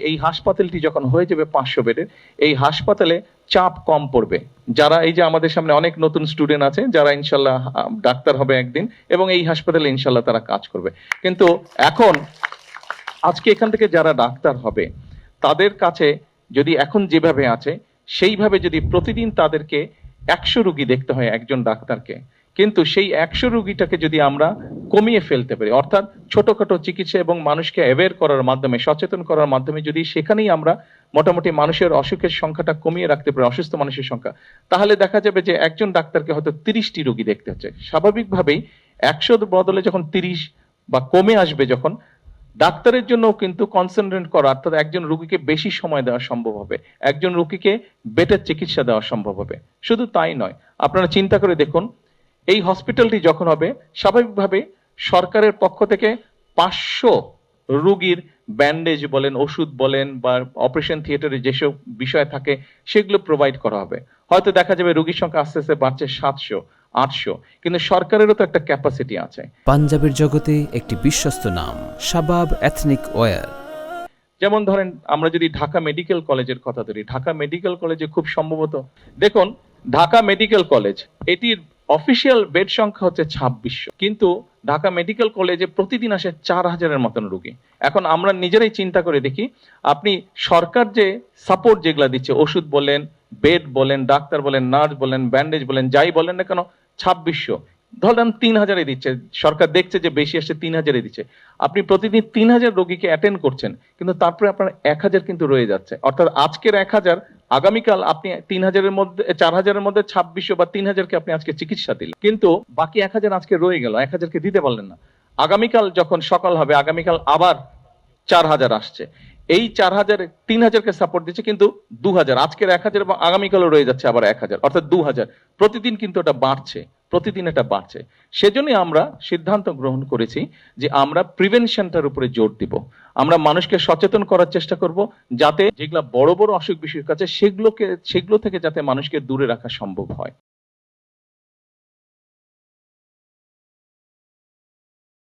এই হাসপাতালটি যখন হয়ে যাবে 500 বেডের, এই হাসপাতালে চাপ কম পড়বে। যারা এই যে আমাদের সামনে অনেক নতুন স্টুডেন্ট আছে যারা ইনশাল্লাহ ডাক্তার হবে একদিন, এবং এই হাসপাতালে ইনশাল্লাহ তারা কাজ করবে। কিন্তু এখন আজকে এখান থেকে যারা ডাক্তার হবে তাদের কাছে যদি এখন যেভাবে আছে সেইভাবে যদি প্রতিদিন তাদেরকে 100 রোগী দেখতে হয় একজন ডাক্তারকে, কিন্তু সেই 100 রোগীটাকে যদি আমরা কমিয়ে ফেলতে পারি, অর্থাৎ ছোটখাটো চিকিৎসা এবং মানুষকে অ্যাওয়্যার করার মাধ্যমে, সচেতন করার মাধ্যমে যদি সেখানেই আমরা মোটামুটি মানুষের অসুখের সংখ্যাটা কমিয়ে রাখতে পারি, অসুস্থ মানুষের সংখ্যা, তাহলে দেখা যাবে যে একজন ডাক্তারকে হয়তো 30টি রোগী দেখতে হচ্ছে। স্বাভাবিকভাবেই 100 বদলে যখন 30 বা কমে আসবে, যখন ডাক্তারের জন্য কিন্তু কনসেন্ট্রেট করা, অর্থাৎ একজন রোগীকে বেশি সময় দেওয়া সম্ভব হবে, একজন রোগীকে বেটার চিকিৎসা দেওয়া সম্ভব হবে। শুধু তাই নয়, আপনারা চিন্তা করে দেখুন, এই হসপিটালটি যখন হবে স্বাভাবিকভাবে সরকারের পক্ষ থেকে 500 রোগীর ব্যান্ডেজ বলেন, ওষুধ বলেন, বা অপারেশন থিয়েটারে যেসব বিষয় থাকে সেগুলো প্রোভাইড করা হবে। হয়তো দেখা যাবে রোগীর সংখ্যা আস্তে আস্তে বাড়ছে 700, 800, কিন্তু সরকারেরও তো একটা ক্যাপাসিটি আছে। পাঞ্জাবের জগতে একটি বিশ্বস্ত নাম, শাবাব এথনিক ওয়্যার। যেমন ধরেন আমরা যদি ঢাকা মেডিকেল কলেজের কথা ধরি, ঢাকা মেডিকেল কলেজে খুব সম্ভবত দেখুন, ঢাকা মেডিকেল কলেজ এটির অফিসিয়াল বেড সংখ্যা হচ্ছে 2600, কিন্তু ঢাকা মেডিকেল কলেজে প্রতিদিন আসে 4000-এর মতন রোগী। এখন আমরা নিজেরাই চিন্তা করে দেখি, আপনি সরকার যে সাপোর্ট যেগুলা দিচ্ছে, ওষুধ বলেন, বেড বলেন, ডাক্তার বলেন, নার্স বলেন, ব্যান্ডেজ বলেন, যাই বলেন না কেন, 2600 ধরেন 3000-এ দিচ্ছে, সরকার দেখছে যে বেশি আসছে 3000-এ দিচ্ছে। আপনি প্রতিদিন 3000 রোগীকে অ্যাটেন্ড করছেন, কিন্তু তারপরে আপনার 1000 কিন্তু রয়ে যাচ্ছে। অর্থাৎ আজকের 1000, আগামীকাল আপনি 3000-এর মধ্যে, 4000-এর মধ্যে 2600 বা 3000-কে আপনি আজকে চিকিৎসা দিলেন, কিন্তু বাকি 1000 আজকে রয়ে গেল, 1000-কে দিতে পারলেন না। আগামীকাল যখন সকাল হবে, আগামীকাল আবার 4000 আসছে, এই 4000 3000-কে সাপোর্ট দিচ্ছে, কিন্তু 2000 আজকের 1000 এবং আগামীকালও রয়ে যাচ্ছে আবার 1000, অর্থাৎ 2000 প্রতিদিন কিন্তু এটা বাড়ছে, প্রতিদিন এটা বাড়ছে। সেজন্যই আমরা সিদ্ধান্ত গ্রহণ করেছি যে আমরা প্রিভেনশনটার উপরে জোর দিব। আমরা মানুষকে সচেতন করার চেষ্টা করব, যাতে যেগুলা বড় বড় অসুখ বিসুখ আছে সেগুলো থেকে যাতে মানুষকে দূরে রাখা সম্ভব হয়।